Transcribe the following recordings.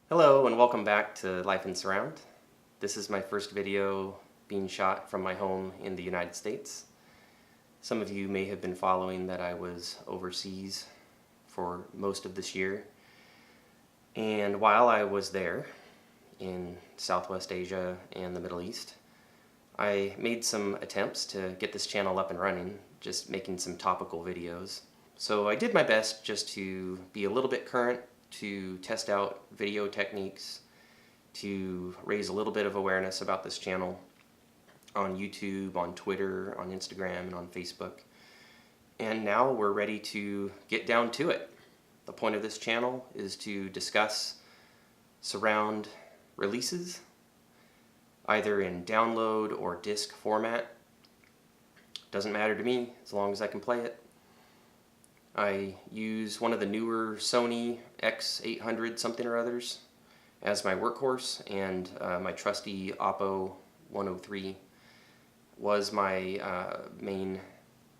Hello and welcome back to Life in Surround. This is my first video being shot from my home in the United States. Some of you may have been following that I was overseas for most of this year. And while I was there in Southwest Asia and the Middle East, I made some attempts to get this channel up and running, just making some topical videos. So I did my best just to be a little bit current, to test out video techniques, to raise a little bit of awareness about this channel on YouTube, on Twitter, on Instagram, and on Facebook. And now we're ready to get down to it. The point of this channel is to discuss surround releases, either in download or disc format. Doesn't matter to me as long as I can play it. I use one of the newer Sony X800 something or others as my workhorse, and my trusty Oppo 103 was my main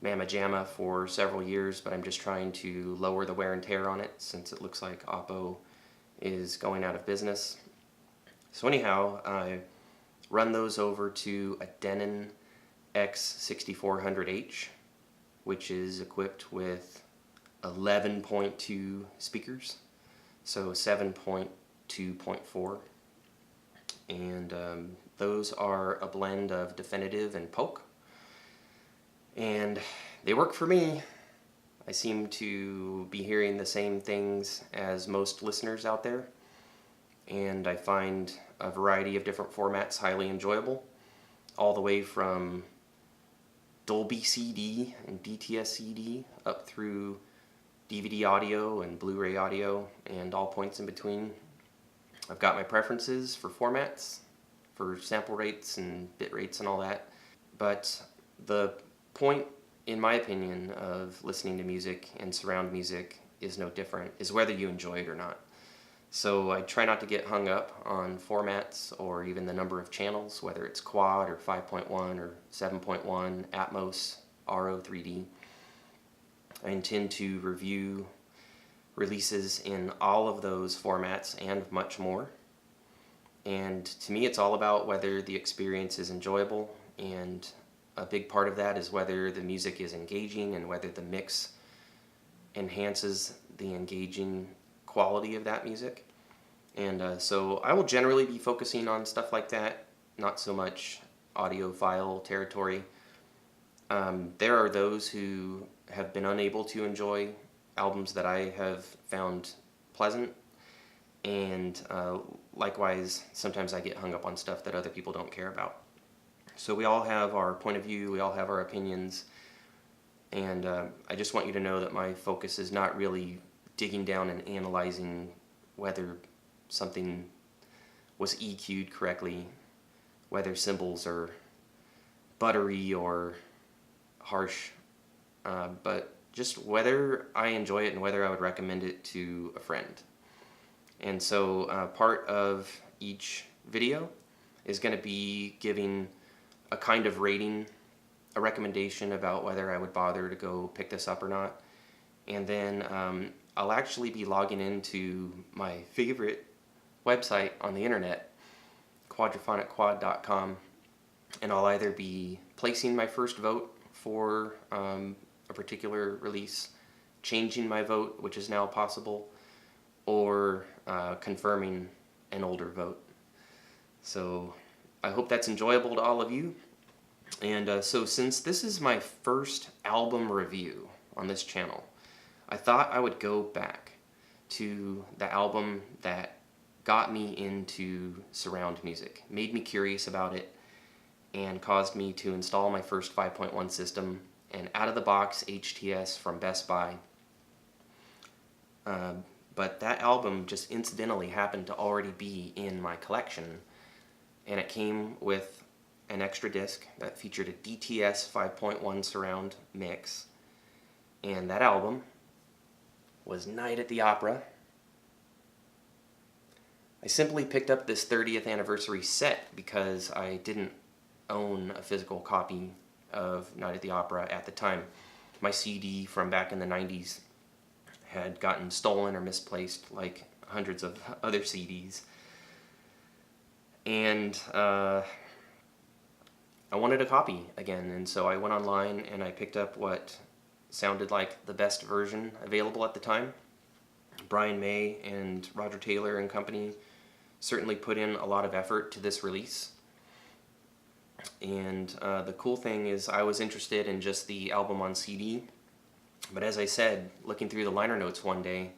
mamma jamma for several years, but I'm just trying to lower the wear and tear on it since it looks like Oppo is going out of business. So anyhow, I run those over to a Denon X6400H, which is equipped with 11.2 speakers, so 7.2.4, and those are a blend of definitive and polk, and they work for me. I seem to be hearing the same things as most listeners out there, and I find a variety of different formats highly enjoyable, all the way from Dolby CD and DTS CD up through DVD audio and Blu-ray audio and all points in between. I've got my preferences for formats, for sample rates and bit rates and all that, but the point, in my opinion, of listening to music and surround music is no different, is whether you enjoy it or not. So I try not to get hung up on formats or even the number of channels, whether it's quad or 5.1 or 7.1, Atmos, RO 3D. I intend to review releases in all of those formats and much more. And to me, it's all about whether the experience is enjoyable, and a big part of that is whether the music is engaging and whether the mix enhances the engaging quality of that music. And so I will generally be focusing on stuff like that, not so much audiophile territory. There are those who have been unable to enjoy albums that I have found pleasant, and likewise, sometimes I get hung up on stuff that other people don't care about. So we all have our point of view, we all have our opinions, and I just want you to know that my focus is not really digging down and analyzing whether something was EQ'd correctly, whether cymbals are buttery or harsh, but just whether I enjoy it and whether I would recommend it to a friend. And so part of each video is going to be giving a kind of rating, a recommendation about whether I would bother to go pick this up or not. And then I'll actually be logging into my favorite website on the internet, quadrophonic.com, and I'll either be placing my first vote for a particular release, changing my vote, which is now possible, or confirming an older vote. So I hope that's enjoyable to all of you. And so since this is my first album review on this channel, I thought I would go back to the album that got me into surround music, made me curious about it, and caused me to install my first 5.1 system, and out-of-the-box HTS from Best Buy. But that album just incidentally happened to already be in my collection, and it came with an extra disc that featured a DTS 5.1 surround mix, and that album was Night at the Opera. I simply picked up this 30th anniversary set because I didn't own a physical copy of Night at the Opera at the time. My CD from back in the 90s had gotten stolen or misplaced like hundreds of other CDs. And I wanted a copy again, and so I went online and I picked up what sounded like the best version available at the time. Brian May and Roger Taylor and company certainly put in a lot of effort to this release. And the cool thing is I was interested in just the album on CD, but as I said, looking through the liner notes one day,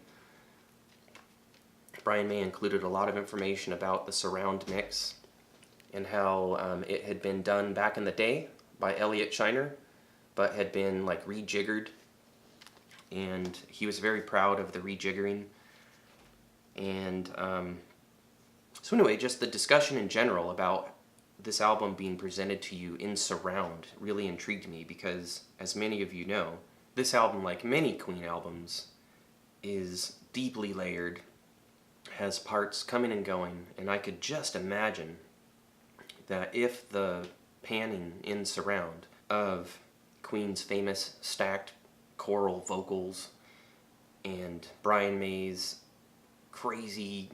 Brian May included a lot of information about the surround mix and how it had been done back in the day by Elliot Scheiner, but had been like rejiggered, and he was very proud of the rejiggering. And so anyway, just the discussion in general about this album being presented to you in surround really intrigued me, because as many of you know, this album, like many Queen albums, is deeply layered, has parts coming and going, and I could just imagine that if the panning in surround of Queen's famous stacked choral vocals and Brian May's crazy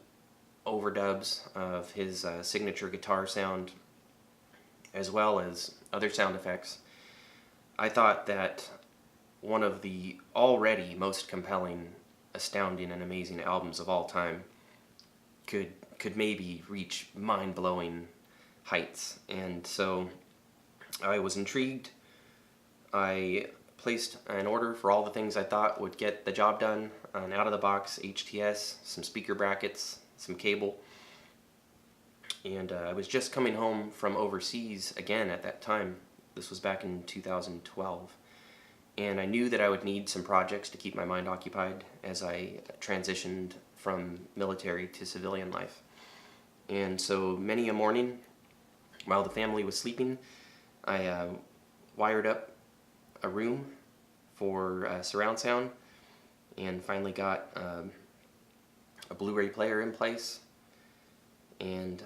overdubs of his signature guitar sound, as well as other sound effects, I thought that one of the already most compelling, astounding, and amazing albums of all time could maybe reach mind-blowing heights. And so I was intrigued. I placed an order for all the things I thought would get the job done: an out-of-the-box HTS, some speaker brackets, some cable. And I was just coming home from overseas again at that time. This was back in 2012. And I knew that I would need some projects to keep my mind occupied as I transitioned from military to civilian life. And so many a morning, while the family was sleeping, I wired up a room for surround sound, and finally got a Blu-ray player in place, and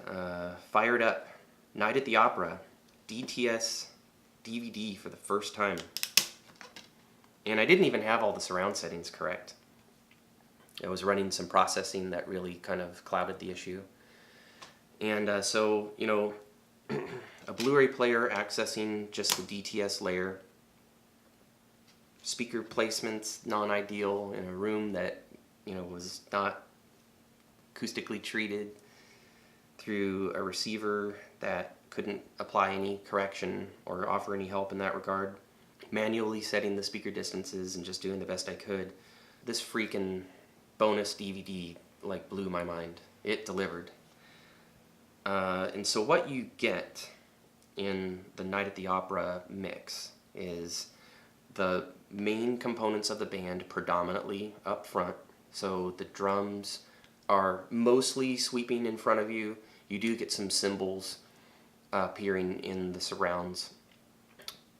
fired up Night at the Opera DTS DVD for the first time. And I didn't even have all the surround settings correct. I was running some processing that really kind of clouded the issue. And so, you know, a Blu-ray player accessing just the DTS layer, speaker placements non-ideal in a room that, you know, was not acoustically treated, through a receiver that couldn't apply any correction or offer any help in that regard, manually setting the speaker distances and just doing the best I could. This freaking bonus DVD like blew my mind. It delivered. And so what you get in the Night at the Opera mix is the main components of the band predominantly up front. So the drums are mostly sweeping in front of you. You do get some cymbals appearing in the surrounds.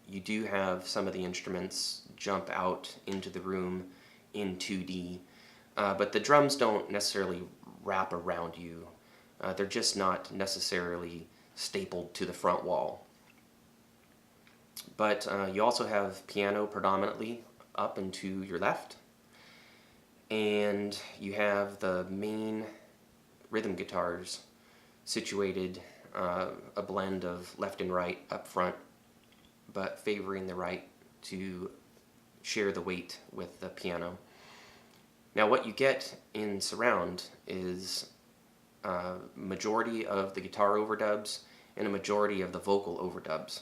You do have some of the instruments jump out into the room in 2D, but the drums don't necessarily wrap around you. They're just not necessarily stapled to the front wall. But you also have piano predominantly up and to your left, and you have the main rhythm guitars situated a blend of left and right up front, but favoring the right to share the weight with the piano. Now what you get in surround is a majority of the guitar overdubs and a majority of the vocal overdubs,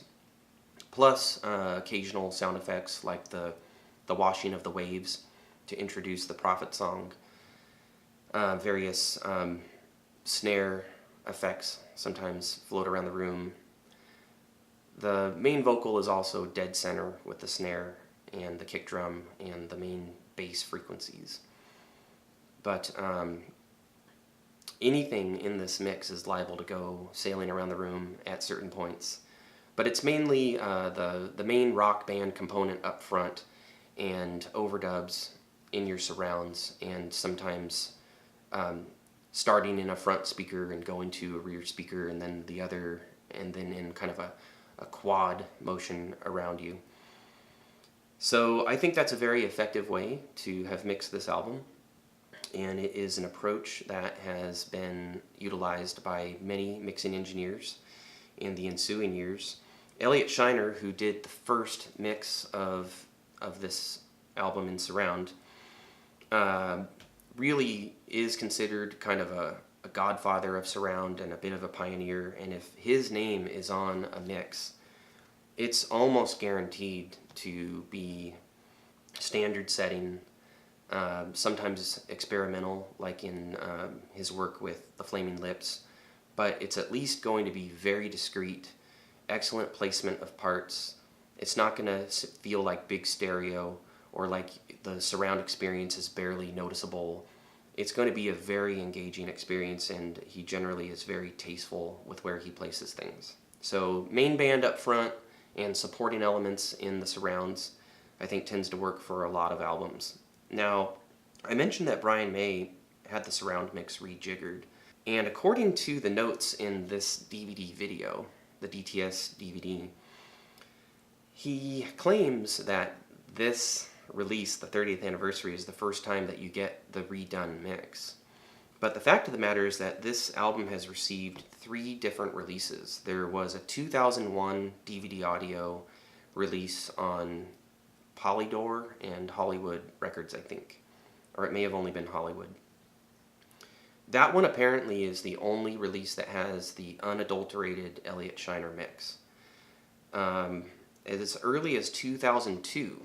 plus occasional sound effects like the washing of the waves to introduce the prophet song, various snare effects sometimes float around the room. The main vocal is also dead center with the snare and the kick drum and the main bass frequencies. But anything in this mix is liable to go sailing around the room at certain points. But it's mainly the main rock band component up front and overdubs in your surrounds, and sometimes starting in a front speaker and going to a rear speaker and then the other, and then in kind of a quad motion around you. So I think that's a very effective way to have mixed this album. and it is an approach that has been utilized by many mixing engineers in the ensuing years. Elliot Scheiner, who did the first mix of this album in surround, really is considered kind of a godfather of surround and a bit of a pioneer. And if his name is on a mix, it's almost guaranteed to be standard setting, sometimes experimental, like in his work with the Flaming Lips, but it's at least going to be very discreet, excellent placement of parts. It's not going to feel like big stereo or like the surround experience is barely noticeable. It's going to be a very engaging experience, and he generally is very tasteful with where he places things. So main band up front and supporting elements in the surrounds, I think, tends to work for a lot of albums. Now, I mentioned that Brian May had the surround mix rejiggered, and according to the notes in this DVD video, the DTS DVD, he claims that this release, the 30th anniversary, is the first time that you get the redone mix. But the fact of the matter is that this album has received 3 different releases. There was a 2001 DVD audio release on Polydor and Hollywood Records, I think. Or it may have only been Hollywood. That one apparently is the only release that has the unadulterated Elliot Scheiner mix. As early as 2002,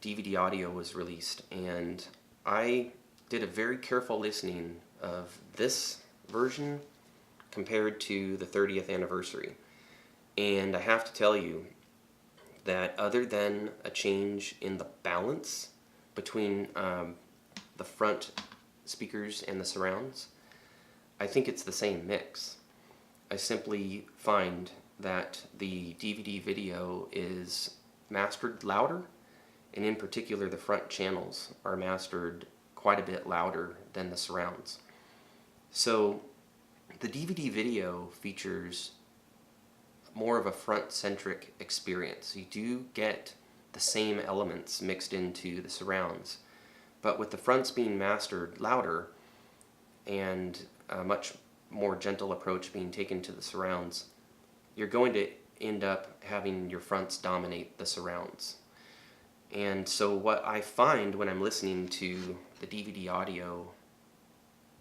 DVD audio was released, and I did a very careful listening of this version compared to the 30th anniversary. And I have to tell you that other than a change in the balance between the front speakers and the surrounds, I think it's the same mix. I simply find that the DVD video is mastered louder, and in particular the front channels are mastered quite a bit louder than the surrounds. So the DVD video features more of a front-centric experience. You do get the same elements mixed into the surrounds, but with the fronts being mastered louder and a much more gentle approach being taken to the surrounds, you're going to end up having your fronts dominate the surrounds. And so what I find when I'm listening to the DVD audio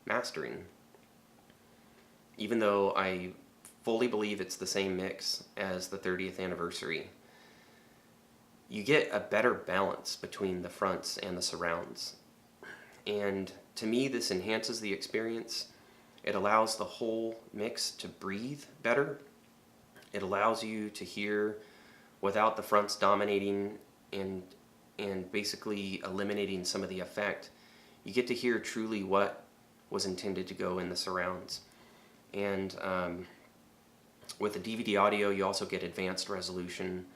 mastering, even though I fully believe it's the same mix as the 30th anniversary, you get a better balance between the fronts and the surrounds. And to me, this enhances the experience. It allows the whole mix to breathe better. It allows you to hear without the fronts dominating and basically eliminating some of the effect. You get to hear truly what was intended to go in the surrounds. And with the DVD audio, you also get advanced resolution.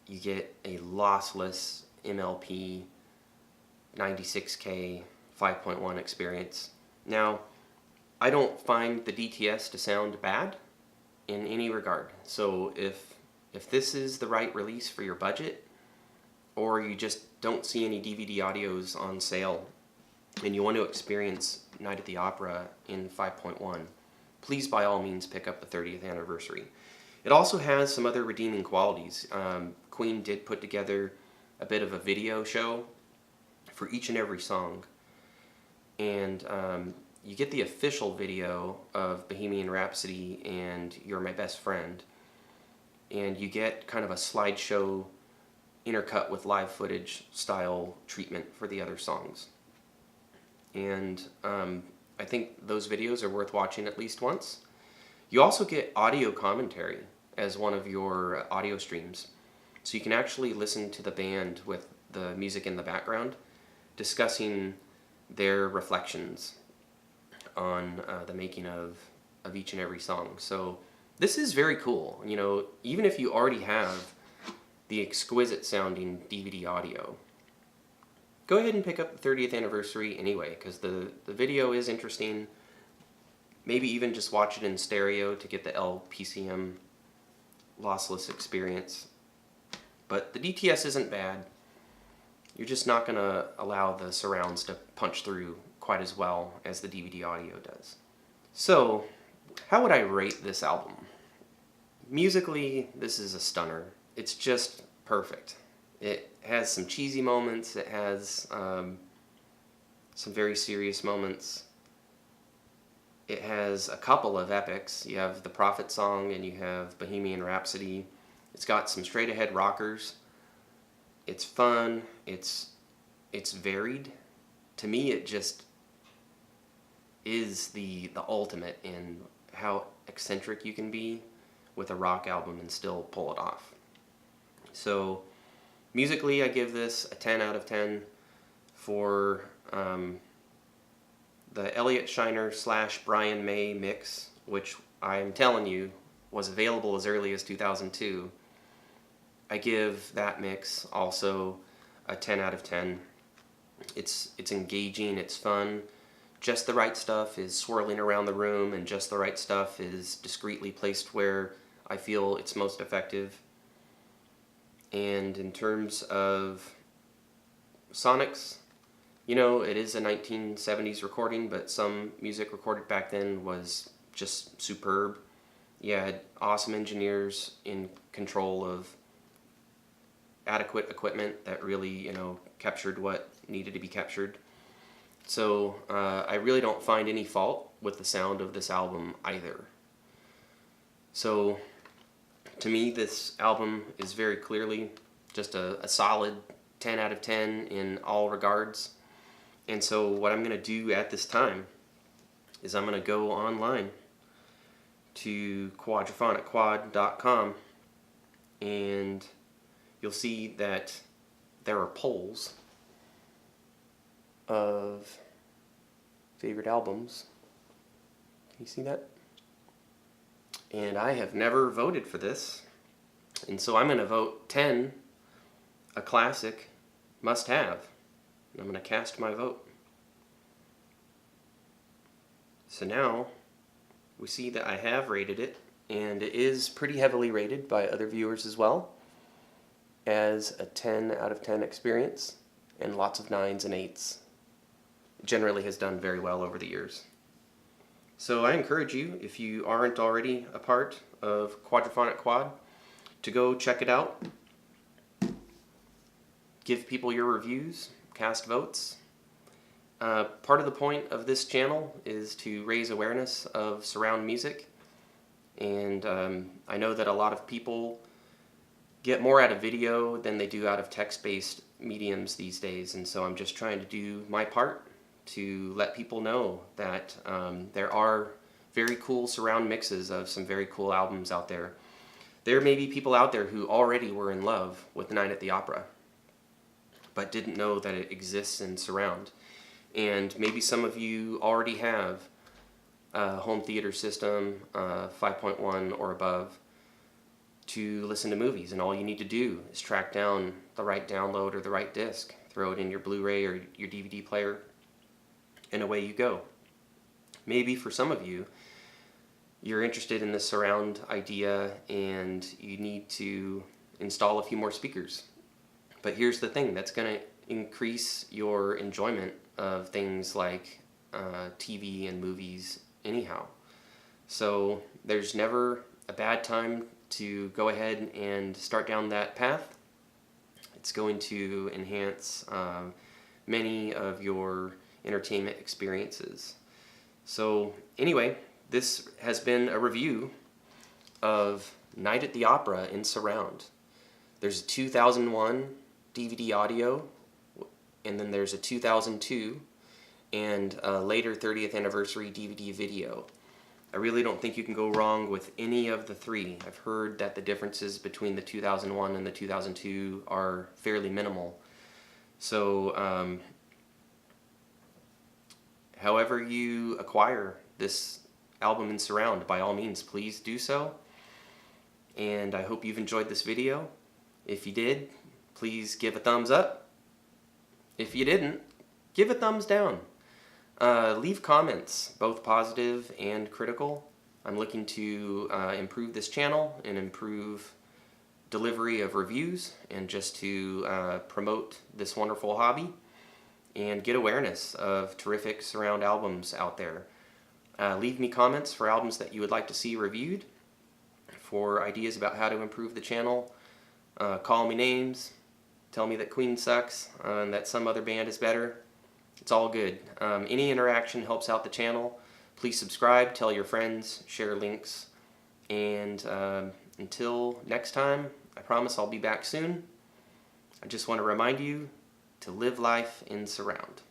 You get a lossless MLP 96K 5.1 experience. Now, I don't find the DTS to sound bad in any regard. So if this is the right release for your budget, or you just don't see any DVD audios on sale and you want to experience Night at the Opera in 5.1, please by all means pick up the 30th anniversary. It also has some other redeeming qualities. Queen did put together a bit of a video show for each and every song, and you get the official video of Bohemian Rhapsody and You're My Best Friend, and you get kind of a slideshow intercut with live footage style treatment for the other songs. And I think those videos are worth watching at least once. You also get audio commentary as one of your audio streams. So you can actually listen to the band with the music in the background discussing their reflections on the making of each and every song. So this is very cool. You know, even if you already have the exquisite sounding DVD audio, go ahead and pick up the 30th anniversary anyway, because the video is interesting. Maybe even just watch it in stereo to get the LPCM lossless experience. But the DTS isn't bad. you're just not going to allow the surrounds to punch through quite as well as the DVD audio does. So, how would I rate this album? Musically, this is a stunner. It's just perfect. It has some cheesy moments, it has some very serious moments. It has a couple of epics. You have the Prophet song and you have Bohemian Rhapsody. It's got some straight ahead rockers. It's fun. It's varied. To me, it just is the ultimate in how eccentric you can be with a rock album and still pull it off. So musically, I give this a 10 out of 10 for the Elliot Scheiner / Brian May mix, which I'm telling you was available as early as 2002. I give that mix also a 10 out of 10. It's engaging, it's fun. Just the right stuff is swirling around the room, and just the right stuff is discreetly placed where I feel it's most effective. And in terms of sonics, you know, it is a 1970s recording, but some music recorded back then was just superb. You had awesome engineers in control of adequate equipment that really, you know, captured what needed to be captured. So I really don't find any fault with the sound of this album either. So to me, this album is very clearly just a solid 10 out of 10 in all regards. And so what I'm going to do at this time is I'm going to go online to quadraphonicquad.com, and you'll see that there are polls of favorite albums. Can you see that? And I have never voted for this, and so I'm going to vote 10 a classic must-have. I'm going to cast my vote. So now we see that I have rated it, and it is pretty heavily rated by other viewers as well, as a 10 out of 10 experience, and lots of 9s and 8s. It generally has done very well over the years. So I encourage you, if you aren't already a part of Quadraphonic Quad, to go check it out. Give people your reviews, cast votes. Part of the point of this channel is to raise awareness of surround music, and I know that a lot of people get more out of video than they do out of text-based mediums these days, and so I'm just trying to do my part to let people know that there are very cool surround mixes of some very cool albums out there. There may be people out there who already were in love with Night at the Opera, but didn't know that it exists in surround. And maybe some of you already have a home theater system, 5.1 or above, to listen to movies, and all you need to do is track down the right download or the right disc, throw it in your Blu-ray or your DVD player, and away you go. Maybe for some of you, you're interested in the surround idea and you need to install a few more speakers. But here's the thing, that's going to increase your enjoyment of things like TV and movies anyhow. So there's never a bad time to go ahead and start down that path. It's going to enhance many of your entertainment experiences. So anyway, this has been a review of Night at the Opera in surround. There's a 2001 DVD audio, and then there's a 2002 and a later 30th anniversary DVD video. I really don't think you can go wrong with any of the three. I've heard that the differences between the 2001 and the 2002 are fairly minimal. So however you acquire this album in surround, by all means, please do so. And I hope you've enjoyed this video. If you did, please give a thumbs up. If you didn't, give a thumbs down. Leave comments, both positive and critical. I'm looking to improve this channel and improve delivery of reviews and just to promote this wonderful hobby and get awareness of terrific surround albums out there. Leave me comments for albums that you would like to see reviewed, for ideas about how to improve the channel. Call me names, tell me that Queen sucks and that some other band is better. It's all good. Any interaction helps out the channel. Please subscribe, tell your friends, share links, and until next time, I promise I'll be back soon. I just want to remind you to live life in surround.